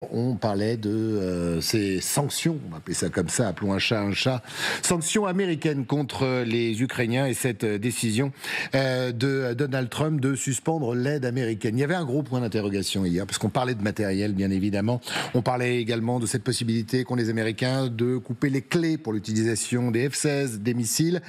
On parlait de ces sanctions, on va appeler ça comme ça, appelons un chat, sanctions américaines contre les Ukrainiens et cette décision de Donald Trump de suspendre l'aide américaine. Il y avait un gros point d'interrogation hier, parce qu'on parlait de matériel, bien évidemment. On parlait également de cette possibilité qu'ont les Américains de couper les clés pour l'utilisation des F-16, des missiles.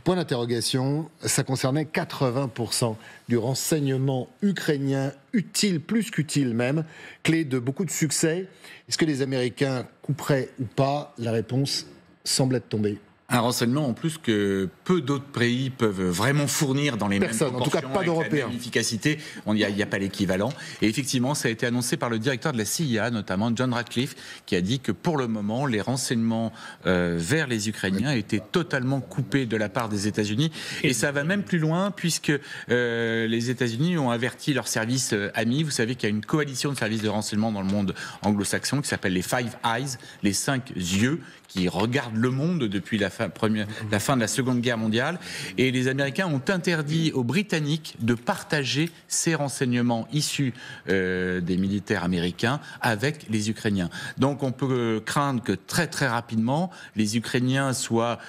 Point d'interrogation, ça concernait 80% du renseignement ukrainien, utile, plus qu'utile même, clé de beaucoup de succès. Est-ce que les Américains couperaient ou pas? La réponse semble être tombée. Un renseignement en plus que peu d'autres pays peuvent vraiment fournir dans les mêmes proportions, en tout cas pas d'Européens. La même efficacité, il n'y a pas l'équivalent. Et effectivement, ça a été annoncé par le directeur de la CIA, notamment John Ratcliffe, qui a dit que pour le moment, les renseignements vers les Ukrainiens étaient totalement coupés de la part des États-Unis. Et ça va même plus loin, puisque les États-Unis ont averti leurs services amis. Vous savez qu'il y a une coalition de services de renseignement dans le monde anglo-saxon qui s'appelle les Five Eyes, les 5 yeux, qui regardent le monde depuis la fin de la Seconde Guerre mondiale. Et les Américains ont interdit aux Britanniques de partager ces renseignements issus des militaires américains avec les Ukrainiens. Donc on peut craindre que très très rapidement, les Ukrainiens soient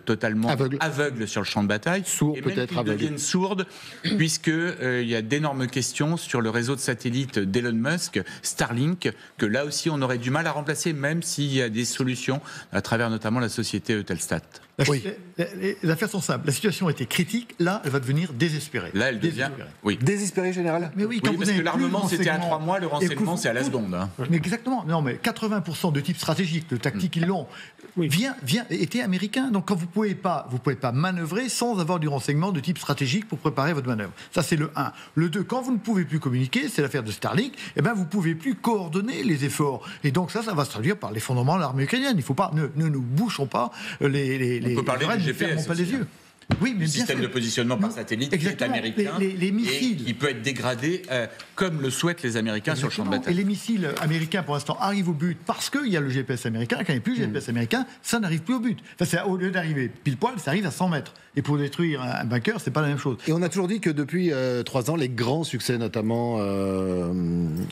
totalement aveugles sur le champ de bataille. Sourds, et même peut-être qu'ils deviennent sourdes, puisqu'il y a d'énormes questions sur le réseau de satellites d'Elon Musk, Starlink, que là aussi on aurait du mal à remplacer, même s'il y a des solutions à travers notamment la société Eutelstat. Les affaires sont simples. La situation était critique. Là, elle va devenir désespérée. Là, elle devient... Désespérée, général. Mais oui, parce que l'armement, c'était à 3 mois, le renseignement, c'est à la seconde. Hein. Mais exactement. Non, mais 80% de type stratégique, de tactique ils l'ont, était américain. Donc, quand vous pouvez pas manœuvrer sans avoir du renseignement de type stratégique pour préparer votre manœuvre. Ça, c'est le 1. Le 2, quand vous ne pouvez plus communiquer, c'est l'affaire de Starlink, vous pouvez plus coordonner les efforts. Et donc, ça va se traduire par l'effondrement de l'armée ukrainienne. Il faut pas, ne nous bouchons pas on peut parler du GPS pas les yeux. Oui, mais le système de positionnement par satellite qui est américain les missiles. Et qui peut être dégradé comme le souhaitent les Américains sur le champ de bataille. Et les missiles américains, pour l'instant, arrivent au but parce qu'il y a le GPS américain. Quand il n'y a plus le GPS américain, ça n'arrive plus au but. Enfin, au lieu d'arriver pile poil, ça arrive à 100 mètres. Et pour détruire un bunker, c'est pas la même chose. Et on a toujours dit que depuis 3 ans, les grands succès, notamment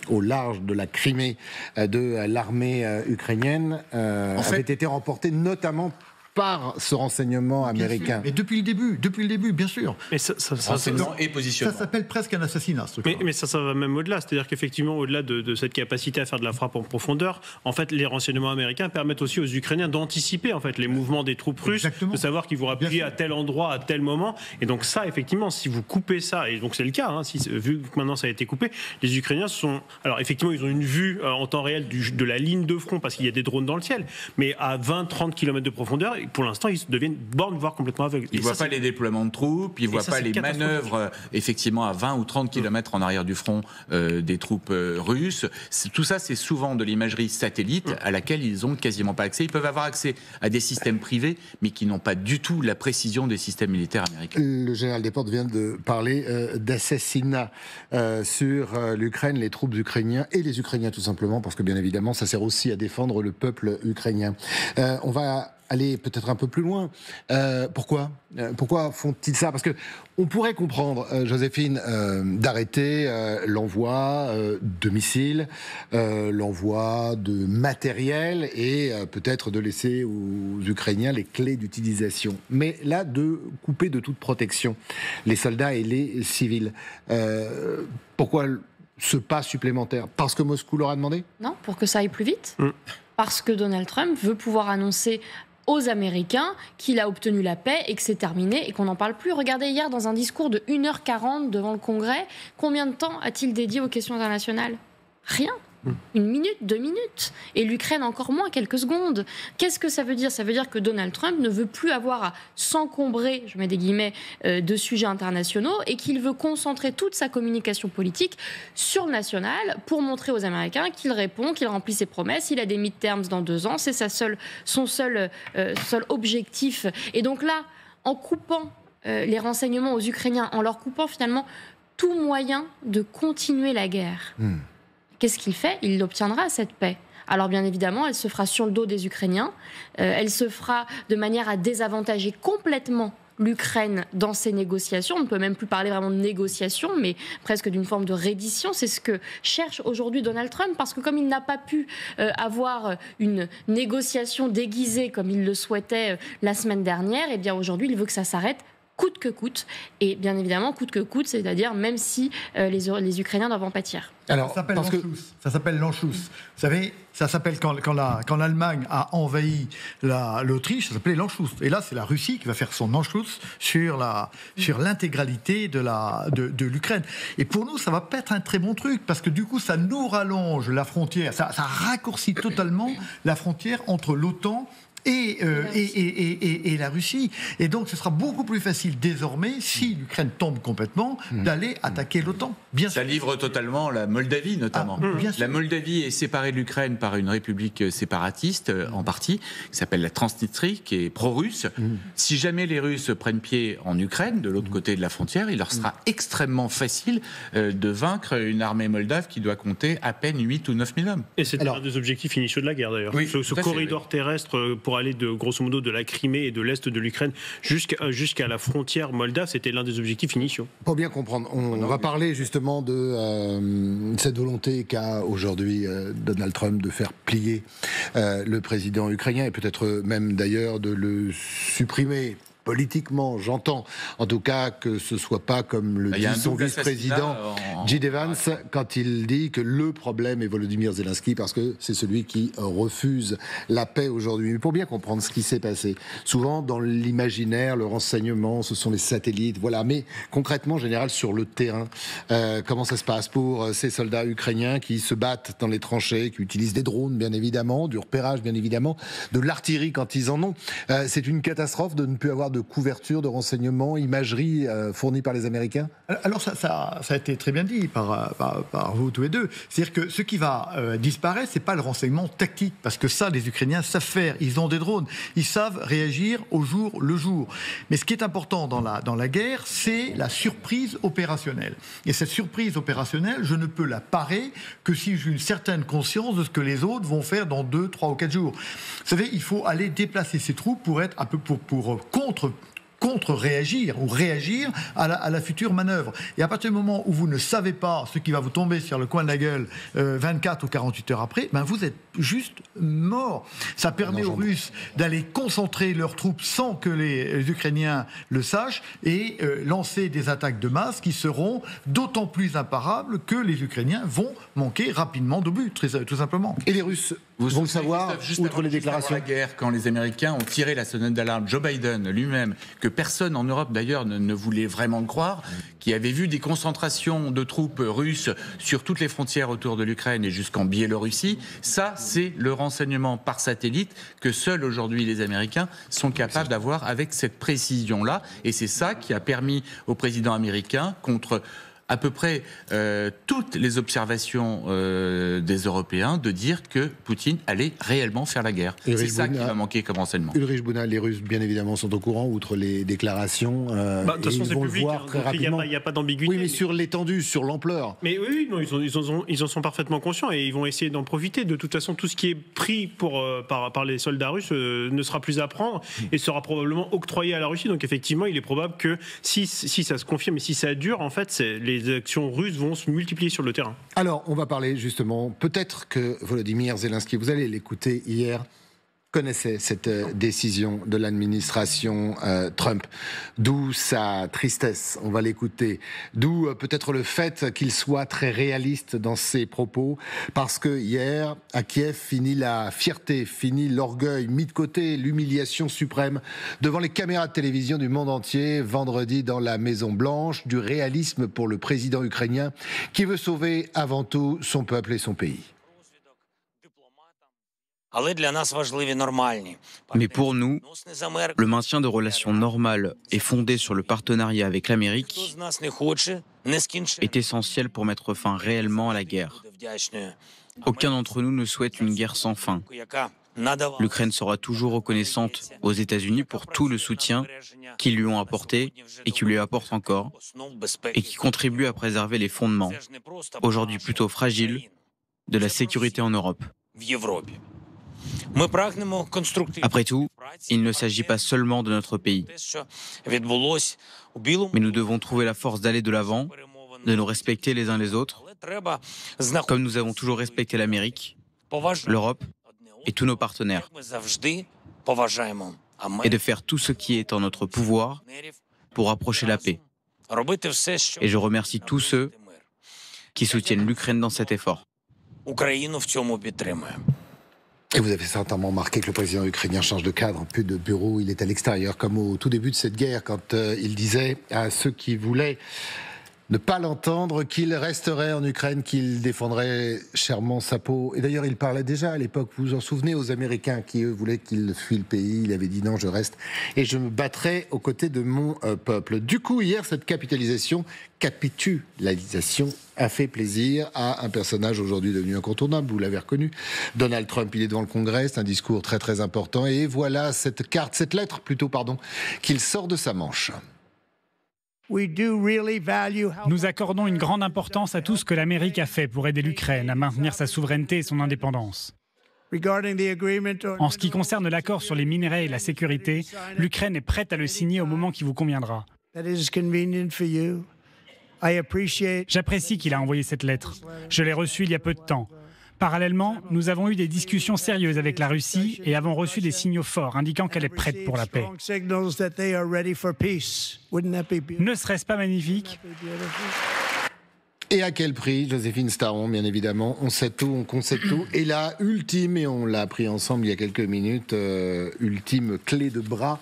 au large de la Crimée de l'armée ukrainienne, avaient été remportés notamment par ce renseignement américain. Mais depuis le début, bien sûr. Mais renseignement et positionnement. Ça s'appelle presque un assassinat, ce truc. Mais ça va même au-delà. C'est-à-dire qu'effectivement, au-delà de cette capacité à faire de la frappe en profondeur, en fait, les renseignements américains permettent aussi aux Ukrainiens d'anticiper en fait les mouvements des troupes russes, de savoir qu'ils vont appuyer à tel endroit, à tel moment. Et donc ça, effectivement, si vous coupez ça, et donc c'est le cas, vu que maintenant ça a été coupé, les Ukrainiens sont... Alors effectivement, ils ont une vue en temps réel de la ligne de front, parce qu'il y a des drones dans le ciel, mais à 20-30 km de profondeur, pour l'instant, ils deviennent bornes, voire complètement aveugles. Ils ne voient pas les déploiements de troupes, ils ne voient pas les manœuvres, effectivement, à 20 ou 30 km en arrière du front des troupes russes. Tout ça, c'est souvent de l'imagerie satellite à laquelle ils n'ont quasiment pas accès. Ils peuvent avoir accès à des systèmes privés, mais qui n'ont pas du tout la précision des systèmes militaires américains. Le général Desportes vient de parler d'assassinat sur l'Ukraine, les troupes ukrainiennes et les Ukrainiens tout simplement, parce que bien évidemment, ça sert aussi à défendre le peuple ukrainien. On va aller peut-être un peu plus loin. Pourquoi font-ils ça? Parce que on pourrait comprendre, Joséphine, d'arrêter l'envoi de missiles, l'envoi de matériel et peut-être de laisser aux Ukrainiens les clés d'utilisation. Mais là, de couper de toute protection les soldats et les civils. Pourquoi ce pas supplémentaire? Parce que Moscou leur a demandé? Non, pour que ça aille plus vite. Parce que Donald Trump veut pouvoir annoncer aux Américains qu'il a obtenu la paix et que c'est terminé et qu'on n'en parle plus. Regardez hier dans un discours de 1h40 devant le Congrès, combien de temps a-t-il dédié aux questions internationales? Rien. 1 minute, 2 minutes. Et l'Ukraine encore moins, quelques secondes. Qu'est-ce que ça veut dire? Ça veut dire que Donald Trump ne veut plus avoir à s'encombrer, je mets des guillemets, de sujets internationaux et qu'il veut concentrer toute sa communication politique sur le national pour montrer aux Américains qu'il répond, qu'il remplit ses promesses, il a des midterms dans 2 ans, c'est son seul objectif. Et donc là, en coupant les renseignements aux Ukrainiens, en leur coupant finalement tout moyen de continuer la guerre, qu'est-ce qu'il fait? Il obtiendra cette paix. Alors bien évidemment, elle se fera sur le dos des Ukrainiens, elle se fera de manière à désavantager complètement l'Ukraine dans ces négociations. On ne peut même plus parler vraiment de négociations, mais presque d'une forme de reddition. C'est ce que cherche aujourd'hui Donald Trump, parce que comme il n'a pas pu avoir une négociation déguisée comme il le souhaitait la semaine dernière, et bien aujourd'hui, il veut que ça s'arrête coûte que coûte. Et bien évidemment, coûte que coûte, c'est-à-dire même si les Ukrainiens doivent en pâtir. Alors, ça s'appelle l'Anschluss. Vous savez, ça s'appelle quand l'Allemagne a envahi l'Autriche, ça s'appelait l'Anschluss. Et là, c'est la Russie qui va faire son Anschluss sur l'intégralité de l'Ukraine. Et pour nous, ça va pas être un très bon truc, parce que du coup, ça nous rallonge la frontière, ça raccourcit totalement la frontière entre l'OTAN et la Russie. Et donc, ce sera beaucoup plus facile désormais, si l'Ukraine tombe complètement, d'aller attaquer l'OTAN. Ça livre totalement la Moldavie, notamment. La Moldavie est séparée de l'Ukraine par une république séparatiste, en partie, qui s'appelle la Transnistrie, qui est pro-russe. Si jamais les Russes prennent pied en Ukraine, de l'autre côté de la frontière, il leur sera extrêmement facile de vaincre une armée moldave qui doit compter à peine 8 ou 9 000 hommes. Et c'est un des objectifs initiaux de la guerre, d'ailleurs. Oui, ce corridor terrestre pour aller grosso modo de la Crimée et de l'est de l'Ukraine jusqu'à la frontière moldave, c'était l'un des objectifs initiaux. Pour bien comprendre, on va parler justement de cette volonté qu'a aujourd'hui Donald Trump de faire plier le président ukrainien, et peut-être même d'ailleurs de le supprimer politiquement, j'entends, en tout cas, que ce soit pas comme le dit son vice-président J.D. Vance, quand il dit que le problème est Volodymyr Zelensky, parce que c'est celui qui refuse la paix aujourd'hui. Mais pour bien comprendre ce qui s'est passé, souvent dans l'imaginaire, le renseignement, ce sont les satellites, voilà. Mais concrètement, en général, sur le terrain, comment ça se passe pour ces soldats ukrainiens qui se battent dans les tranchées, qui utilisent des drones, bien évidemment, du repérage, bien évidemment, de l'artillerie quand ils en ont. C'est une catastrophe de ne plus avoir de couverture, de renseignements, imagerie fournie par les Américains? Alors ça a été très bien dit par vous tous les deux. C'est-à-dire que ce qui va disparaître, c'est pas le renseignement tactique, parce que ça, les Ukrainiens savent faire. Ils ont des drones, ils savent réagir au jour le jour. Mais ce qui est important dans la guerre, c'est la surprise opérationnelle. Et cette surprise opérationnelle, je ne peux la parer que si j'ai une certaine conscience de ce que les autres vont faire dans 2, 3 ou 4 jours. Vous savez, il faut aller déplacer ces troupes pour être un peu pour contre-réagir ou réagir à la future manœuvre. Et à partir du moment où vous ne savez pas ce qui va vous tomber sur le coin de la gueule 24 ou 48 heures après, ben vous êtes juste mort. Ça permet aux Russes d'aller concentrer leurs troupes sans que les Ukrainiens le sachent et lancer des attaques de masse qui seront d'autant plus imparables que les Ukrainiens vont manquer rapidement de but, tout simplement. Et les Russes vont le savoir, outre les déclarations. Avant la guerre, quand les Américains ont tiré la sonnette d'alarme, Joe Biden lui-même, que personne en Europe d'ailleurs ne voulait vraiment le croire, qui avait vu des concentrations de troupes russes sur toutes les frontières autour de l'Ukraine et jusqu'en Biélorussie, ça c'est le renseignement par satellite que seuls aujourd'hui les Américains sont capables d'avoir avec cette précision-là. Et c'est ça qui a permis au président américain, contre à peu près toutes les observations des Européens, de dire que Poutine allait réellement faire la guerre. C'est ça qui va manquer comme renseignement. Ulrich Bouna, les Russes, bien évidemment, sont au courant, outre les déclarations. De toute façon, c'est public, il n'y a pas d'ambiguïté. Oui, mais sur l'étendue, sur l'ampleur. Mais oui, non, ils en sont parfaitement conscients et ils vont essayer d'en profiter. De toute façon, tout ce qui est pris par les soldats russes ne sera plus à prendre et sera probablement octroyé à la Russie. Donc effectivement, il est probable que si ça se confirme et si ça dure, en fait, les actions russes vont se multiplier sur le terrain. Alors, on va parler justement, peut-être que Volodymyr Zelensky, vous allez l'écouter hier, connaissait cette décision de l'administration Trump. D'où sa tristesse, on va l'écouter. D'où peut-être le fait qu'il soit très réaliste dans ses propos, parce que hier, à Kiev, finit la fierté, finit l'orgueil, mis de côté l'humiliation suprême devant les caméras de télévision du monde entier, vendredi dans la Maison-Blanche, du réalisme pour le président ukrainien qui veut sauver avant tout son peuple et son pays. Mais pour nous, le maintien de relations normales et fondées sur le partenariat avec l'Amérique est essentiel pour mettre fin réellement à la guerre. Aucun d'entre nous ne souhaite une guerre sans fin. L'Ukraine sera toujours reconnaissante aux États-Unis pour tout le soutien qu'ils lui ont apporté et qu'ils lui apportent encore, et qui contribue à préserver les fondements, aujourd'hui plutôt fragiles, de la sécurité en Europe. Après tout, il ne s'agit pas seulement de notre pays. Mais nous devons trouver la force d'aller de l'avant, de nous respecter les uns les autres, comme nous avons toujours respecté l'Amérique, l'Europe et tous nos partenaires, et de faire tout ce qui est en notre pouvoir pour approcher la paix. Et je remercie tous ceux qui soutiennent l'Ukraine dans cet effort. Et vous avez certainement remarqué que le président ukrainien change de cadre, plus de bureau, il est à l'extérieur, comme au tout début de cette guerre, quand il disait à ceux qui voulaient ne pas l'entendre qu'il resterait en Ukraine, qu'il défendrait chèrement sa peau. Et d'ailleurs, il parlait déjà à l'époque, vous vous en souvenez, aux Américains qui, eux, voulaient qu'il fuit le pays. Il avait dit non, je reste et je me battrai aux côtés de mon peuple. Du coup, hier, cette capitulation a fait plaisir à un personnage aujourd'hui devenu incontournable, vous l'avez reconnu. Donald Trump, il est devant le Congrès, c'est un discours très très important. Et voilà cette lettre, qu'il sort de sa manche. Nous accordons une grande importance à tout ce que l'Amérique a fait pour aider l'Ukraine à maintenir sa souveraineté et son indépendance. En ce qui concerne l'accord sur les minerais et la sécurité, l'Ukraine est prête à le signer au moment qui vous conviendra. J'apprécie qu'il a envoyé cette lettre. Je l'ai reçue il y a peu de temps. Parallèlement, nous avons eu des discussions sérieuses avec la Russie et avons reçu des signaux forts indiquant qu'elle est prête pour la paix. Ne serait-ce pas magnifique ? Et à quel prix, Joséphine Staron, bien évidemment. On sait tout, on concède tout. Et la ultime, et on l'a appris ensemble il y a quelques minutes, ultime clé de bras,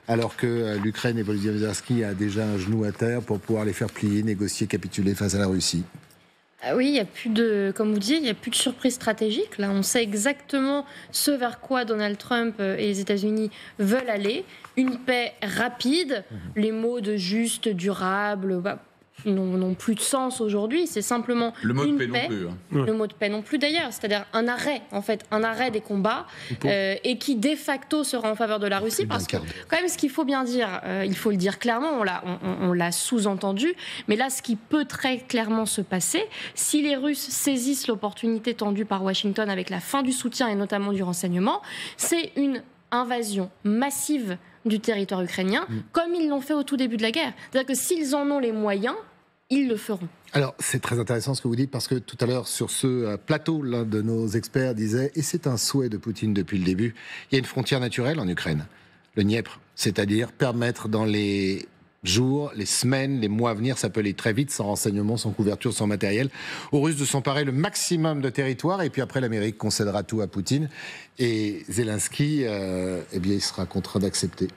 alors que l'Ukraine et Volodymyr Zelensky a déjà un genou à terre pour pouvoir les faire plier, négocier, capituler face à la Russie. Oui, il n'y a plus de, comme vous dites, il n'y a plus de surprise stratégique. Là, on sait exactement ce vers quoi Donald Trump et les États-Unis veulent aller. Une paix rapide. Les mots de juste, durable, n'ont plus de sens aujourd'hui. C'est simplement le mot de paix. Non plus. Hein. Le mot de paix non plus d'ailleurs. C'est-à-dire un arrêt des combats et qui de facto sera en faveur de la Russie. Parce que quand même, ce qu'il faut bien dire, il faut le dire clairement, on l'a sous-entendu, mais là, ce qui peut très clairement se passer, si les Russes saisissent l'opportunité tendue par Washington avec la fin du soutien et notamment du renseignement, c'est une invasion massive du territoire ukrainien, comme ils l'ont fait au tout début de la guerre. C'est-à-dire que s'ils en ont les moyens, ils le feront. Alors, c'est très intéressant ce que vous dites, parce que tout à l'heure, sur ce plateau, l'un de nos experts disait, et c'est un souhait de Poutine depuis le début, il y a une frontière naturelle en Ukraine, le Dniepr, c'est-à-dire permettre dans les jours, les semaines, les mois à venir, ça peut aller très vite, sans renseignement, sans couverture, sans matériel, aux Russes de s'emparer le maximum de territoire, et puis après l'Amérique concédera tout à Poutine, et Zelensky, il sera contraint d'accepter.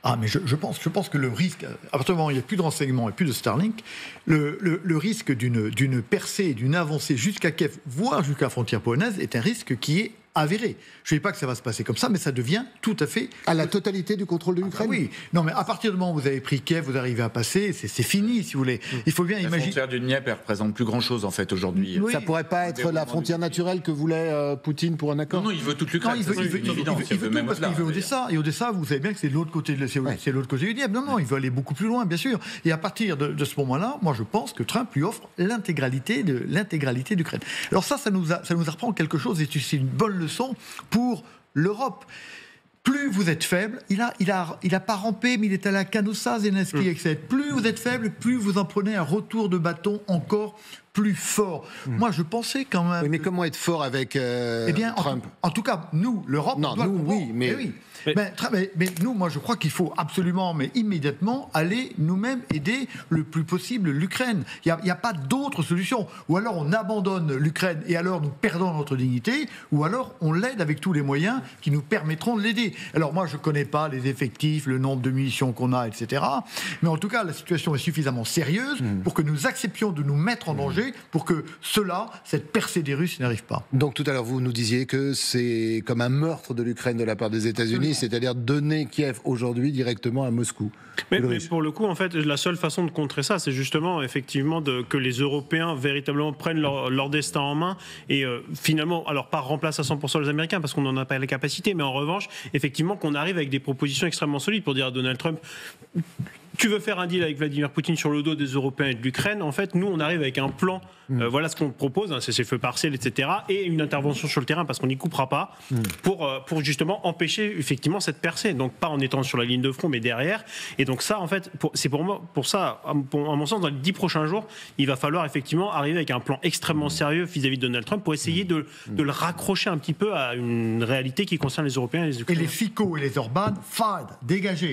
Ah, mais je pense que le risque, à partir du moment où il n'y a plus de renseignements et plus de Starlink, le risque d'une percée, d'une avancée jusqu'à Kiev, voire jusqu'à la frontière polonaise, est un risque qui est avéré. Je ne dis pas que ça va se passer comme ça, mais ça devient tout à fait... À la totalité du contrôle de l'Ukraine. Oui. Non, mais à partir du moment où vous avez pris Kiev, vous arrivez à passer, c'est fini, si vous voulez. Il faut bien imaginer... La frontière du Dniepr, elle représente plus grand-chose, en fait, aujourd'hui. Oui. Ça ne pourrait pas être la frontière naturelle que voulait Poutine pour un accord ? Non, il veut toute l'Ukraine. Il veut tout, parce qu'il veut Odessa. Et Odessa, vous savez bien que c'est l'autre côté du Dniepr. Non, il veut aller beaucoup plus loin, bien sûr. Et à partir de ce moment-là, moi, je pense que Trump lui offre l'intégralité d'Ukraine. Alors ça nous apprend quelque chose, et c'est une bonne leçon pour l'Europe. Plus vous êtes faible, il a pas rampé, mais il est allé à Canossa, Zelensky, etc. Plus vous êtes faible, plus vous en prenez un retour de bâton encore plus fort. Moi, je pensais quand même... Oui, mais comment être fort avec Trump ? En tout cas, nous, l'Europe... Non, nous, oui, mais... Mais nous, moi, je crois qu'il faut absolument, mais immédiatement, aller nous-mêmes aider le plus possible l'Ukraine. Il n'y a pas d'autre solution. Ou alors on abandonne l'Ukraine et alors nous perdons notre dignité, ou alors on l'aide avec tous les moyens qui nous permettront de l'aider. Alors moi, je ne connais pas les effectifs, le nombre de munitions qu'on a, etc. Mais en tout cas, la situation est suffisamment sérieuse pour que nous acceptions de nous mettre en danger, pour que cette percée des Russes n'arrive pas. Donc tout à l'heure, vous nous disiez que c'est comme un meurtre de l'Ukraine de la part des États-Unis, c'est-à-dire donner Kiev aujourd'hui directement à Moscou. Mais pour le coup, en fait, la seule façon de contrer ça, c'est justement effectivement que les Européens véritablement prennent leur destin en main et finalement, alors pas remplace à 100% les Américains parce qu'on n'en a pas la capacité, mais en revanche, effectivement, qu'on arrive avec des propositions extrêmement solides pour dire à Donald Trump, tu veux faire un deal avec Vladimir Poutine sur le dos des Européens et de l'Ukraine. En fait, nous, on arrive avec un plan. Voilà ce qu'on propose, un cessez-le-feu partiel, etc. Et une intervention sur le terrain, parce qu'on n'y coupera pas, pour justement empêcher effectivement cette percée. Donc pas en étant sur la ligne de front, mais derrière. Et donc ça, en fait, c'est pour ça, à mon sens, dans les 10 prochains jours, il va falloir effectivement arriver avec un plan extrêmement sérieux vis-à-vis de Donald Trump pour essayer de le raccrocher un petit peu à une réalité qui concerne les Européens et les Ukrainiens. Et les Fico et les Orban, fade, dégagés.